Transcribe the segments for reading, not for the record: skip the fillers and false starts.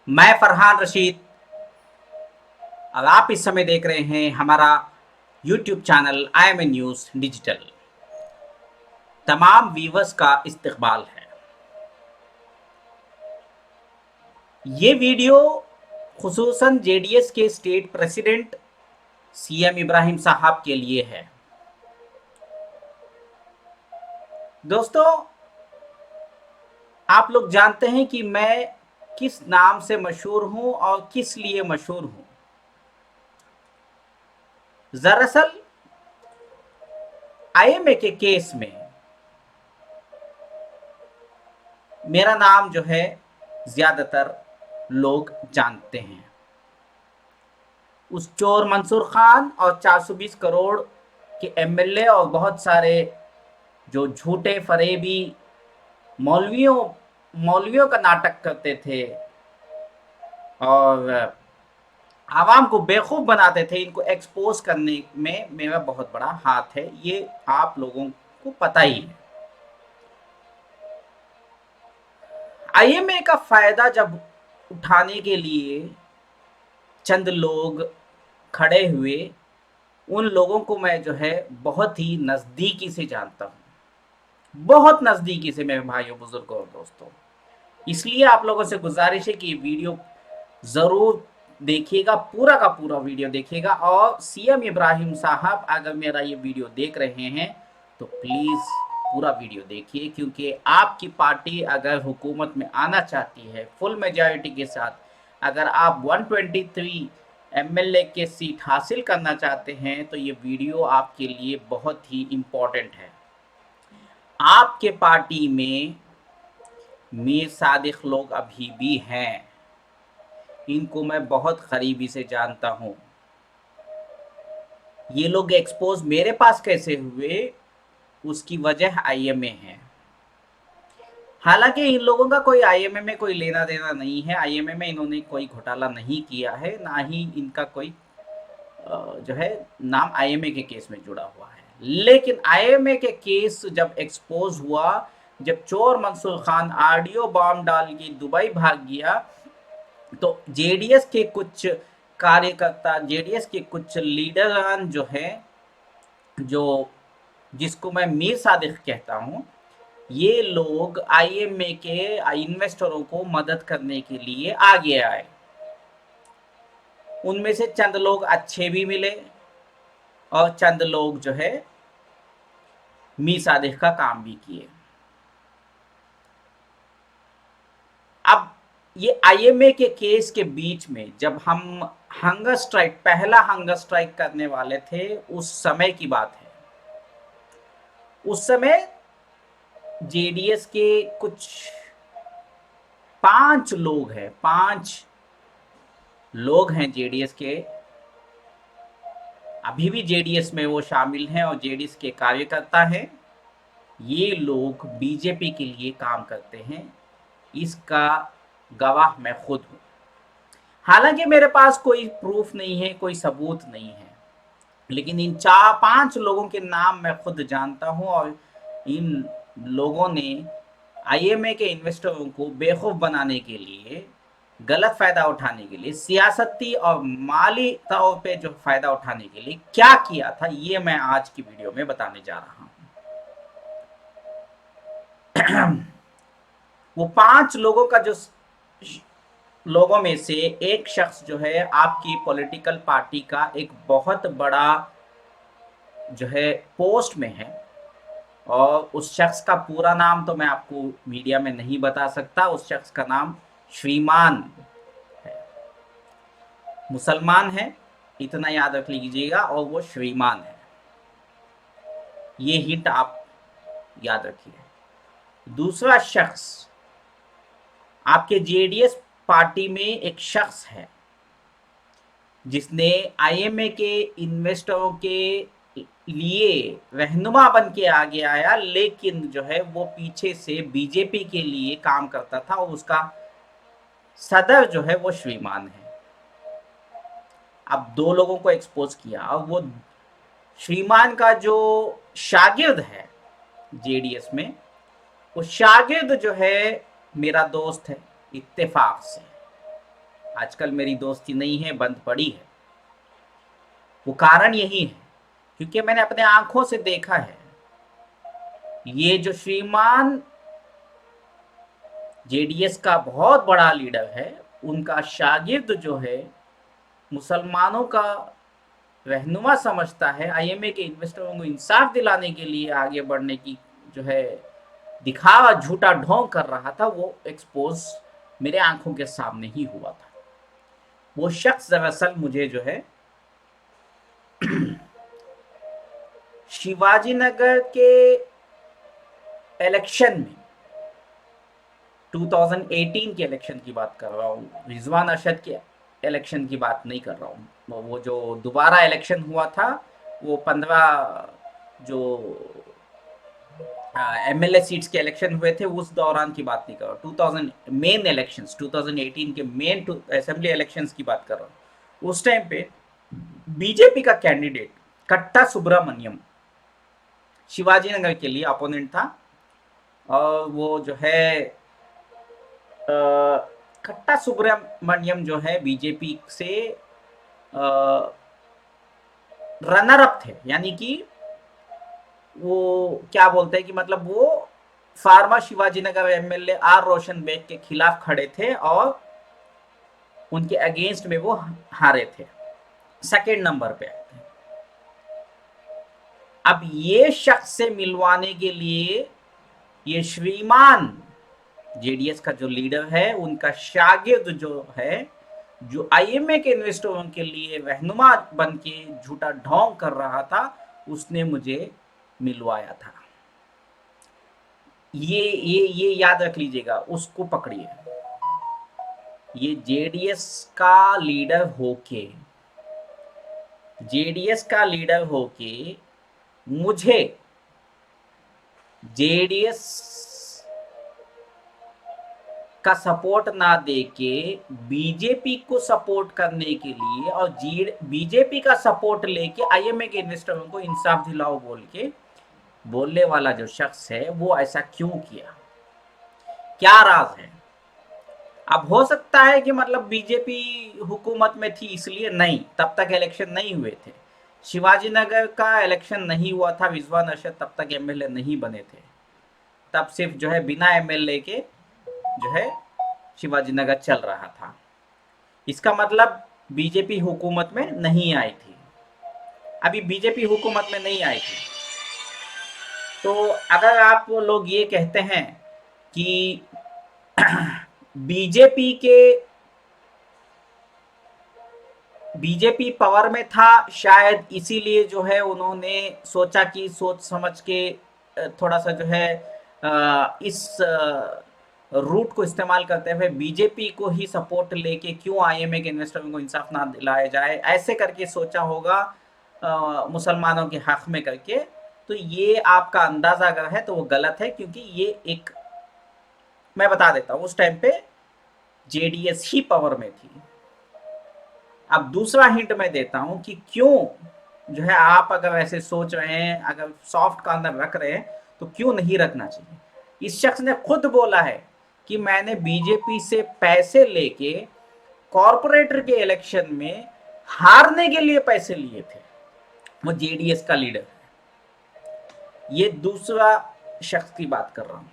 मैं फरहान रशीद। अब आप इस समय देख रहे हैं हमारा YouTube channel IMA news digital. तमाम व्यूवर्स का इस्तकबाल है। ये वीडियो खुसूसन JDS के स्टेट प्रेसिडेंट CM इब्राहिम साहब के लिए है। दोस्तों, आप लोग जानते हैं कि मैं किस नाम से मशहूर हूं और किस लिए मशहूर हूं। दरअसल IMA के केस में मेरा नाम जो है ज्यादातर लोग जानते हैं। उस चोर मंसूर खान और 420 करोड़ के MLA और बहुत सारे जो झूठे फरेबी मौलवियों मौलवियों का नाटक करते थे और आवाम को बेवकूफ़ बनाते थे, इनको एक्सपोज करने में मेरा बहुत बड़ा हाथ है। ये आप लोगों को पता ही है। IMA का फायदा जब उठाने के लिए चंद लोग खड़े हुए, उन लोगों को मैं जो है बहुत ही नज़दीकी से जानता हूँ, बहुत नज़दीकी से मेरे भाइयों, बुजुर्गों और दोस्तों। इसलिए आप लोगों से गुजारिश है कि ये वीडियो ज़रूर देखिएगा, पूरा का पूरा वीडियो देखिएगा। और CM इब्राहिम साहब अगर मेरा ये वीडियो देख रहे हैं तो प्लीज़ पूरा वीडियो देखिए, क्योंकि आपकी पार्टी अगर हुकूमत में आना चाहती है फुल मेजॉरिटी के साथ, अगर आप 123 MLA के सीट हासिल करना चाहते हैं तो ये वीडियो आपके लिए बहुत ही इम्पोर्टेंट है। आपके पार्टी में मीर सादिक लोग अभी भी हैं, इनको मैं बहुत करीबी से जानता हूँ। ये लोग एक्सपोज मेरे पास कैसे हुए, उसकी वजह IMA है। हालांकि इन लोगों का कोई IMA में कोई लेना देना नहीं है। IMA में इन्होंने कोई घोटाला नहीं किया है, ना ही इनका कोई जो है नाम IMA के केस में जुड़ा हुआ है। लेकिन IMA के केस जब एक्सपोज हुआ, जब चोर मंसूर खान ऑडियो बॉम्ब डाल के दुबई भाग गया, तो JDS के कुछ कार्यकर्ता, JDS के कुछ लीडरान जो है, जो जिसको मैं मीर सादिक कहता हूँ, ये लोग IMA के इन्वेस्टरों को मदद करने के लिए आगे आए। उनमें से चंद लोग अच्छे भी मिले और चंद लोग जो है मीर सादिक का काम भी किए। अब ये IMA के केस के बीच में जब हम हंगर स्ट्राइक, पहला हंगर स्ट्राइक करने वाले थे, उस समय की बात है। उस समय JDS के कुछ 5 लोग हैं, 5 लोग हैं JDS के, अभी भी JDS में वो शामिल हैं और JDS के कार्यकर्ता हैं। ये लोग BJP के लिए काम करते हैं, इसका गवाह मैं खुद हूँ। हालांकि मेरे पास कोई प्रूफ नहीं है, कोई सबूत नहीं है, लेकिन इन 4-5 लोगों के नाम मैं खुद जानता हूँ और इन लोगों ने IMA के इन्वेस्टरों को बेवकूफ़ बनाने के लिए, गलत फ़ायदा उठाने के लिए, सियासती और माली तौर पे जो फ़ायदा उठाने के लिए क्या किया था, ये मैं आज की वीडियो में बताने जा रहा हूँ। वो 5 लोगों का जो लोगों में से एक शख्स जो है आपकी पॉलिटिकल पार्टी का एक बहुत बड़ा जो है पोस्ट में है, और उस शख्स का पूरा नाम तो मैं आपको मीडिया में नहीं बता सकता। उस शख्स का नाम श्रीमान है, मुसलमान है, इतना याद रख लीजिएगा, और वो श्रीमान है। ये हिंट आप याद रखिए। दूसरा शख्स आपके JDS पार्टी में एक शख्स है जिसने IMA के इन्वेस्टरों के लिए रहनुमा बन के आगे आया, लेकिन जो है वो पीछे से BJP के लिए काम करता था और उसका सदर जो है वो श्रीमान है। अब 2 लोगों को एक्सपोज किया, और वो श्रीमान का जो शागिर्द है JDS में, वो शागिर्द जो है मेरा दोस्त है इत्तेफाक से। आजकल मेरी दोस्ती नहीं है, बंद पड़ी है। वो कारण यही है क्योंकि मैंने अपने आंखों से देखा है, ये जो श्रीमान जेडीएस का बहुत बड़ा लीडर है, उनका शागिर्द जो है मुसलमानों का रहनुमा समझता है, आईएमए के इन्वेस्टरों को इंसाफ दिलाने के लिए आगे बढ़ने की जो है दिखावा झूठा ढोंग कर रहा था, वो एक्सपोज मेरे आंखों के सामने ही हुआ था। वो शख्स दरअसल मुझे जो है शिवाजी नगर के इलेक्शन में 2018 के इलेक्शन की बात कर रहा हूँ, रिजवान अरशद के इलेक्शन की बात नहीं कर रहा हूँ। वो जो दोबारा इलेक्शन हुआ था, वो 15 जो एमएलए सीट्स के इलेक्शन हुए थे, उस दौरान की बात नहीं कर रहा हूँ। 2000 मेन इलेक्शंस 2018 के मेन असेंबली इलेक्शंस की बात कर रहा हूँ। उस टाइम पे बीजेपी का कैंडिडेट कट्टा सुब्रमण्यम शिवाजी नगर के लिए अपोनेंट था, और वो जो है कट्टा सुब्रमण्यम जो है बीजेपी से रनर अप थे, यानी कि वो क्या बोलते हैं कि मतलब वो former Shivaji Nagar MLA R Roshan Baig के खिलाफ खड़े थे और उनके अगेंस्ट में वो हारे थे, सेकेंड नंबर पे आए थे। अब ये शख्स से मिलवाने के लिए ये श्रीमान जेडीएस का जो लीडर है, उनका शागिर्द जो है, जो आईएमए के इन्वेस्टरों के लिए रहनुमा बन के झूठा ढोंग कर रहा था, उसने मुझे मिलवाया था। ये याद रख लीजिएगा, उसको पकड़िए। ये जेडीएस का लीडर होके मुझे जेडीएस का सपोर्ट ना देके बीजेपी को सपोर्ट करने के लिए और बीजेपी का सपोर्ट लेके आईएमए के इन्वेस्टरों को इंसाफ दिलाओ बोल के बोलने वाला जो शख्स है, वो ऐसा क्यों किया? क्या राज है? अब हो सकता है कि मतलब बीजेपी हुकूमत में थी इसलिए, नहीं, तब तक इलेक्शन नहीं हुए थे। शिवाजी नगर का इलेक्शन नहीं हुआ था, रिजवान अरशद तब तक एमएलए नहीं बने थे। तब सिर्फ जो है बिना एमएलए के जो है शिवाजी नगर चल रहा था। इसका मतलब बीजेपी हुकूमत में नहीं आई थी। अभी बीजेपी हुकूमत में नहीं आई थी, तो अगर आप लोग ये कहते हैं कि बीजेपी के बीजेपी पावर में था, शायद इसीलिए जो है उन्होंने सोचा कि सोच समझ के थोड़ा सा जो है इस रूट को इस्तेमाल करते हुए बीजेपी को ही सपोर्ट लेके क्यों आईएमए के इन्वेस्टरों को इंसाफ ना दिलाया जाए, ऐसे करके सोचा होगा मुसलमानों के हक में करके। तो ये आपका अंदाजा अगर है तो वो गलत है, क्योंकि ये एक, मैं बता देता हूँ, उस टाइम पे जेडीएस ही पावर में थी। अब दूसरा हिंट मैं देता हूं कि क्यों जो है आप अगर ऐसे सोच रहे हैं, अगर सॉफ्ट कॉर्नर रख रहे हैं, तो क्यों नहीं रखना चाहिए। इस शख्स ने खुद बोला है कि मैंने बीजेपी से पैसे लेके कॉरपोरेटर के इलेक्शन में हारने के लिए पैसे लिए थे। वो जेडीएस का लीडर है। ये दूसरा शख्स की बात कर रहा हूं।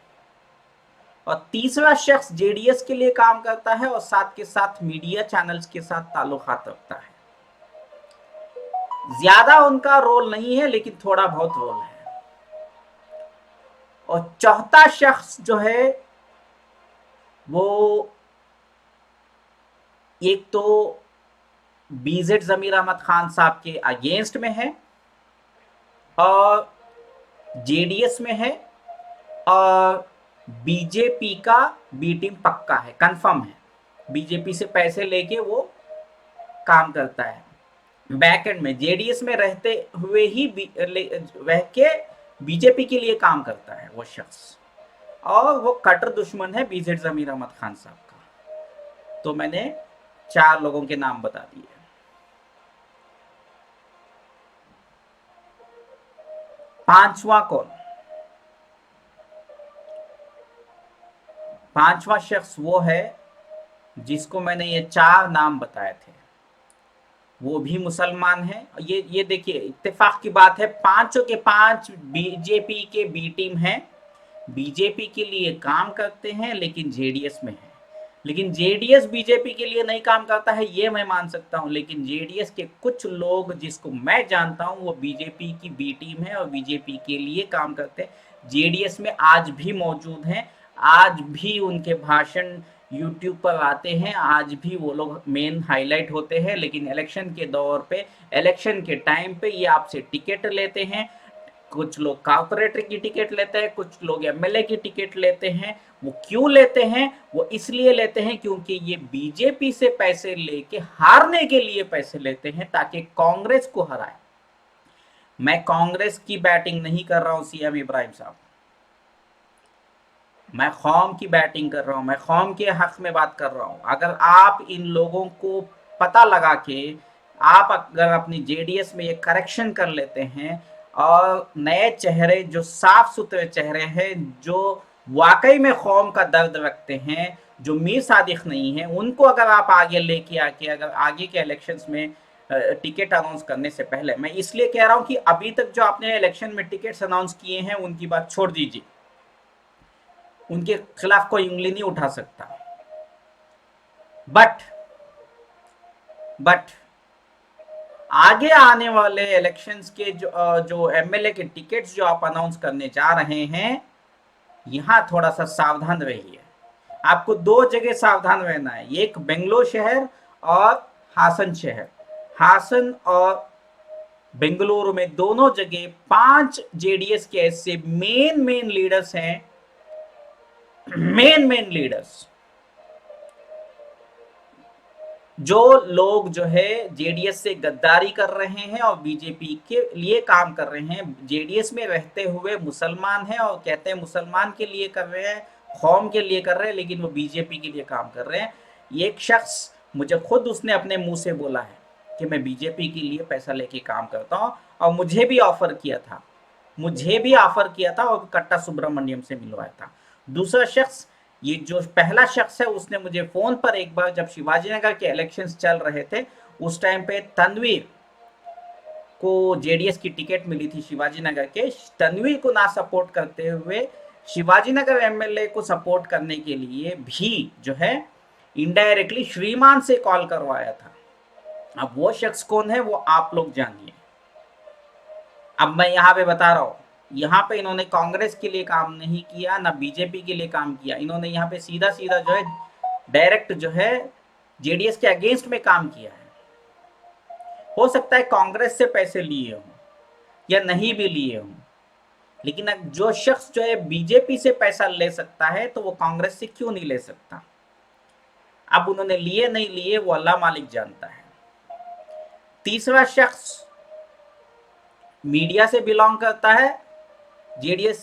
और तीसरा शख्स जेडीएस के लिए काम करता है और साथ के साथ मीडिया चैनल्स के साथ ताल्लुकात रखता है। ज्यादा उनका रोल नहीं है, लेकिन थोड़ा बहुत रोल है। और चौथा शख्स जो है वो एक तो बीजेड जमीर अहमद खान साहब के अगेंस्ट में है और जेडीएस में है, और बीजेपी का बी टीम पक्का है, कंफर्म है। बीजेपी से पैसे लेके वो काम करता है, बैकएंड में जेडीएस में रहते हुए ही रह के बीजेपी के लिए काम करता है वो शख्स, और वो कट्टर दुश्मन है बीजेड जमीर अहमद खान साहब का। तो मैंने 4 लोगों के नाम बता दिए। पांचवा कौन? पांचवा शख्स वो है जिसको मैंने ये 4 नाम बताए थे, वो भी मुसलमान हैं। ये देखिए, इत्तेफाक की बात है, पांचों के पांच बीजेपी के बी टीम हैं, बीजेपी के लिए काम करते हैं, लेकिन जेडीएस में है। लेकिन जेडीएस बीजेपी के लिए नहीं काम करता है, ये मैं मान सकता हूँ, लेकिन जेडीएस के कुछ लोग जिसको मैं जानता हूँ वो बीजेपी की बी टीम है और बीजेपी के लिए काम करते हैं, जेडीएस में आज भी मौजूद हैं। आज भी उनके भाषण यूट्यूब पर आते हैं, आज भी वो लोग मेन हाईलाइट होते हैं। लेकिन इलेक्शन के दौर पे, इलेक्शन के टाइम पे ये आपसे टिकट लेते हैं। कुछ लोग कॉर्पोरेटर की टिकट लेते हैं, कुछ लोग एमएलए की टिकट लेते हैं। वो क्यों लेते हैं? वो इसलिए लेते हैं क्योंकि ये बीजेपी से पैसे लेके हारने के लिए पैसे लेते हैं, ताकि कांग्रेस को हराए। मैं कांग्रेस की बैटिंग नहीं कर रहा हूं सीएम इब्राहिम साहब, मैं कौम की बैटिंग कर रहा हूं, मैं कौम के हक में बात कर रहा हूं। अगर आप इन लोगों को पता लगा के आप अगर अपनी जेडीएस में ये करेक्शन कर लेते हैं और नए चेहरे, जो साफ सुथरे चेहरे हैं, जो वाकई में कौम का दर्द रखते हैं, जो मीर सादिक नहीं है, उनको अगर आप आगे लेके आके अगर आगे के इलेक्शंस में टिकट अनाउंस करने से पहले, मैं इसलिए कह रहा हूं कि अभी तक जो आपने इलेक्शन में टिकट्स अनाउंस किए हैं उनकी बात छोड़ दीजिए, उनके खिलाफ कोई उंगली नहीं उठा सकता। बट बट आगे आने वाले इलेक्शंस के जो एमएलए के टिकट्स जो आप अनाउंस करने जा रहे हैं, यहां थोड़ा सा सावधान रहिए। आपको 2 जगह सावधान रहना है, एक बेंगलोर शहर और हासन शहर। हासन और बेंगलुरु में दोनों जगह 5 जेडीएस के ऐसे मेन लीडर्स हैं, मेन लीडर्स, जो लोग जो है जेडीएस से गद्दारी कर रहे हैं और बीजेपी के लिए काम कर रहे हैं। जेडीएस में रहते हुए मुसलमान हैं और कहते हैं मुसलमान के लिए कर रहे हैं, कौम के लिए कर रहे हैं, लेकिन वो बीजेपी के लिए काम कर रहे हैं। एक शख्स मुझे खुद उसने अपने मुंह से बोला है कि मैं बीजेपी के लिए पैसा लेके काम करता हूँ, और मुझे भी ऑफर किया था, और कट्टा सुब्रमण्यम से मिलवाया था। दूसरा शख्स, ये जो पहला शख्स है, उसने मुझे फोन पर एक बार, जब शिवाजी नगर के इलेक्शंस चल रहे थे, उस टाइम पे तनवीर को जेडीएस की टिकट मिली थी शिवाजी नगर के, तनवीर को ना सपोर्ट करते हुए शिवाजी नगर एमएलए को सपोर्ट करने के लिए भी जो है इनडायरेक्टली श्रीमान से कॉल करवाया था। अब वो शख्स कौन है वो आप लोग जानिए। अब मैं यहाँ पे बता रहा हूँ, यहाँ पे इन्होंने कांग्रेस के लिए काम नहीं किया, ना बीजेपी के लिए काम किया, इन्होंने यहाँ पे सीधा सीधा जो है डायरेक्ट जो है जेडीएस के अगेंस्ट में काम किया है। हो सकता है कांग्रेस से पैसे लिए हों या नहीं भी लिए हों, लेकिन जो शख्स जो है बीजेपी से पैसा ले सकता है, तो वो कांग्रेस से क्यों नहीं ले सकता? अब उन्होंने लिए नहीं लिए वो अल्लाह मालिक जानता है। तीसरा शख्स मीडिया से बिलोंग करता है, जेडीएस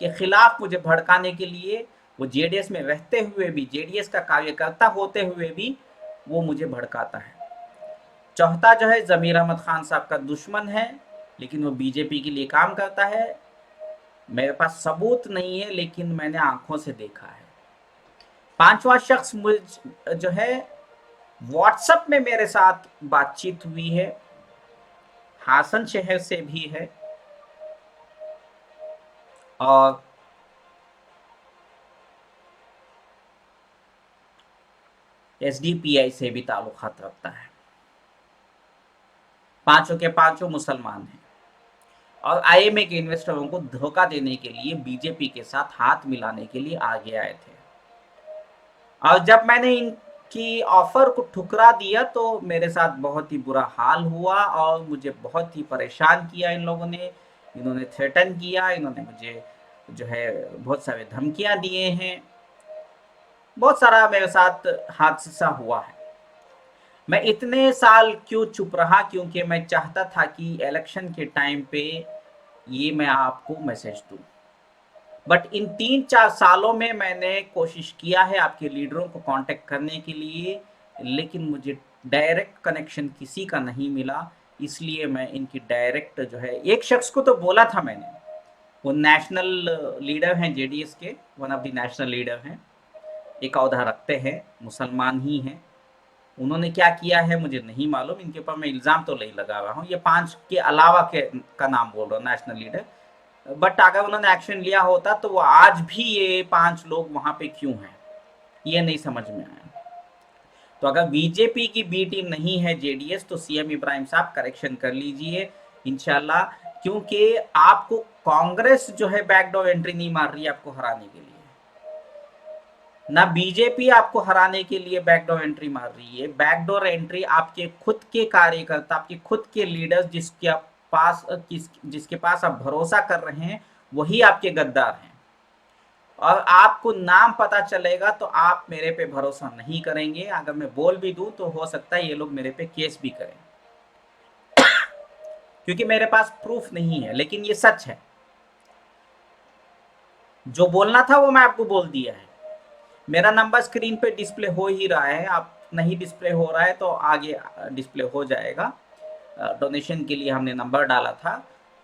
के खिलाफ मुझे भड़काने के लिए, वो जेडीएस में रहते हुए भी, जेडीएस का कार्यकर्ता होते हुए भी वो मुझे भड़काता है। चौथा जो है जमीर अहमद खान साहब का दुश्मन है, लेकिन वो बीजेपी के लिए काम करता है। मेरे पास सबूत नहीं है, लेकिन मैंने आंखों से देखा है। पांचवा शख्स मुझ जो है व्हाट्सएप में मेरे साथ बातचीत हुई है, हासन शहर से भी है और एसडीपीआई से भी ताल्लुकात रखता है। पांचों के पांचों मुसलमान हैं और आईएमए के इन्वेस्टरों को धोखा देने के लिए, बीजेपी के साथ हाथ मिलाने के लिए आगे आए थे। और जब मैंने इनकी ऑफर को ठुकरा दिया तो मेरे साथ बहुत ही बुरा हाल हुआ और मुझे बहुत ही परेशान किया इन लोगों ने। इन्होंने थ्रेटन किया, इन्होंने मुझे जो है बहुत सारे धमकियां दिए हैं, बहुत सारा मेरे साथ हादसा हुआ है। मैं इतने साल क्यों चुप रहा? क्योंकि मैं चाहता था कि इलेक्शन के टाइम पे ये मैं आपको मैसेज दूं। बट इन 3-4 सालों में मैंने कोशिश किया है आपके लीडरों को कांटेक्ट करने के लिए, लेकिन मुझे डायरेक्ट कनेक्शन किसी का नहीं मिला। इसलिए मैं इनकी डायरेक्ट जो है, एक शख्स को तो बोला था मैंने, वो नेशनल लीडर हैं जेडीएस के, one of the national leader हैं, एक औहदा रखते हैं, मुसलमान ही हैं। उन्होंने क्या किया है मुझे नहीं मालूम, इनके ऊपर मैं इल्ज़ाम तो नहीं लगा रहा हूँ। ये 5 के अलावा के का नाम बोल रहा हूँ, नेशनल लीडर। बट अगर उन्होंने एक्शन लिया होता तो वो आज भी ये 5 लोग वहाँ पे क्यों हैं, ये नहीं समझ में आया। तो अगर बीजेपी की बी टीम नहीं है जेडीएस, तो सीएम इब्राहिम साहब करेक्शन कर लीजिए इंशाल्लाह, क्योंकि आपको कांग्रेस जो है बैकडोर एंट्री नहीं मार रही है आपको हराने के लिए, ना बीजेपी आपको हराने के लिए बैकडोर एंट्री मार रही है। बैकडोर एंट्री आपके खुद के कार्यकर्ता, आपके खुद के लीडर्स जिसके पास आप भरोसा कर रहे हैं, वही आपके गद्दार हैं। और आपको नाम पता चलेगा तो आप मेरे पे भरोसा नहीं करेंगे। अगर मैं बोल भी दूं तो हो सकता है ये लोग मेरे पे केस भी करें, क्योंकि मेरे पास प्रूफ नहीं है, लेकिन ये सच है। जो बोलना था वो मैं आपको बोल दिया है। मेरा नंबर स्क्रीन पे डिस्प्ले हो ही रहा है, आप नहीं डिस्प्ले हो रहा है तो आगे डिस्प्ले हो जाएगा। डोनेशन के लिए हमने नंबर डाला था,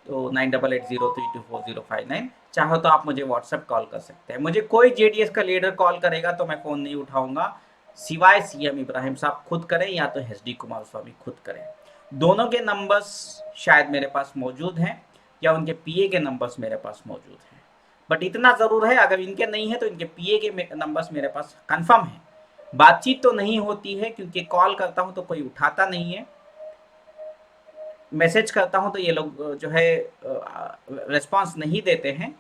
तो 9880324059। चाहो तो आप मुझे व्हाट्सएप कॉल कर सकते हैं। मुझे कोई जेडीएस का लीडर कॉल करेगा तो मैं फ़ोन नहीं उठाऊंगा, सिवाय सीएम इब्राहिम साहब खुद करें या तो एचडी कुमारस्वामी खुद करें। दोनों के नंबर्स शायद मेरे पास मौजूद हैं, या उनके पीए के नंबर्स मेरे पास मौजूद हैं। बट इतना ज़रूर है, अगर इनके नहीं है तो इनके पीए के नंबर्स मेरे पास कंफर्म है। बातचीत तो नहीं होती है, क्योंकि कॉल करता हूं तो कोई उठाता नहीं है, मैसेज करता हूं तो ये लोग जो है रिस्पांस नहीं देते हैं।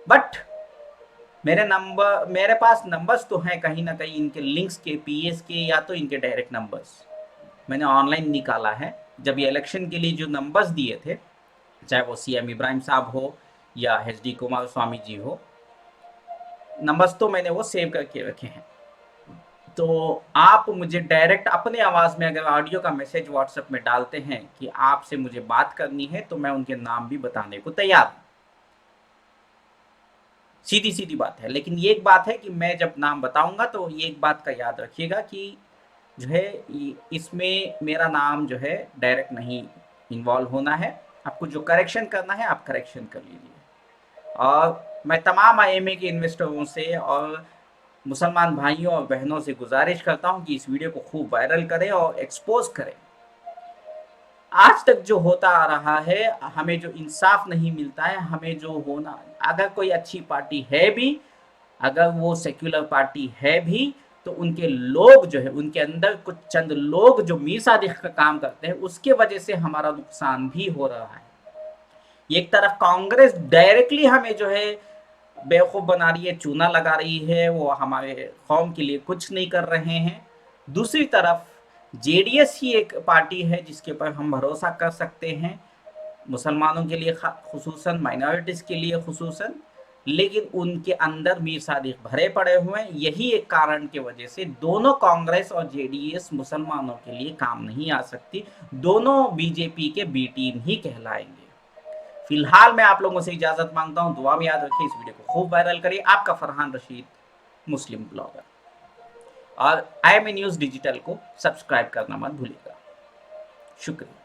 बट मेरे पास नंबर्स तो हैं कहीं ना कहीं, इनके लिंक्स के, पीएस के, या तो इनके डायरेक्ट नंबर्स मैंने ऑनलाइन निकाला है। जब ये इलेक्शन के लिए जो नंबर्स दिए थे, चाहे वो सीएम इब्राहिम साहब हो या एचडी कुमार स्वामी जी हो, नंबर्स तो मैंने वो सेव करके रखे हैं। तो आप मुझे डायरेक्ट अपने आवाज़ में अगर ऑडियो का मैसेज व्हाट्सएप में डालते हैं कि आपसे मुझे बात करनी है, तो मैं उनके नाम भी बताने को तैयार हूँ। सीधी सीधी बात है। लेकिन ये एक बात है कि मैं जब नाम बताऊंगा तो ये एक बात का याद रखिएगा कि जो है इसमें मेरा नाम जो है डायरेक्ट नहीं इन्वॉल्व होना है। आपको जो करेक्शन करना है आप करेक्शन कर लीजिए। और मैं तमाम आईएमए के इन्वेस्टरों से और मुसलमान भाइयों और बहनों से गुजारिश करता हूं कि इस वीडियो को खूब वायरल करें और एक्सपोज करें। आज तक जो होता आ रहा है, हमें जो इंसाफ नहीं मिलता है, हमें जो होना, अगर कोई अच्छी पार्टी है भी, अगर वो सेक्युलर पार्टी है भी, तो उनके लोग जो है, उनके अंदर कुछ चंद लोग जो मीर सादिक का काम करते हैं, उसके वजह से हमारा नुकसान भी हो रहा है। एक तरफ कांग्रेस डायरेक्टली हमें जो है बेवकूफ़ बना रही है, चूना लगा रही है, वो हमारे कौम के लिए कुछ नहीं कर रहे हैं। दूसरी तरफ जेडीएस ही एक पार्टी है जिसके ऊपर हम भरोसा कर सकते हैं, मुसलमानों के लिए खुसूसन, माइनॉरिटीज़ के लिए खुसूसन। लेकिन उनके अंदर मीर सादिक भरे पड़े हुए हैं। यही एक कारण की वजह से दोनों कांग्रेस और जेडीएस मुसलमानों के लिए काम नहीं आ सकती। दोनों बीजेपी के बी टीम ही कहलाएंगे। फिलहाल मैं आप लोगों से इजाजत मांगता हूं। दुआ में याद रखिए, इस वीडियो को खूब वायरल करिए। आपका फरहान रशीद, मुस्लिम ब्लॉगर। और IMA न्यूज़ डिजिटल को सब्सक्राइब करना मत भूलिएगा। शुक्रिया।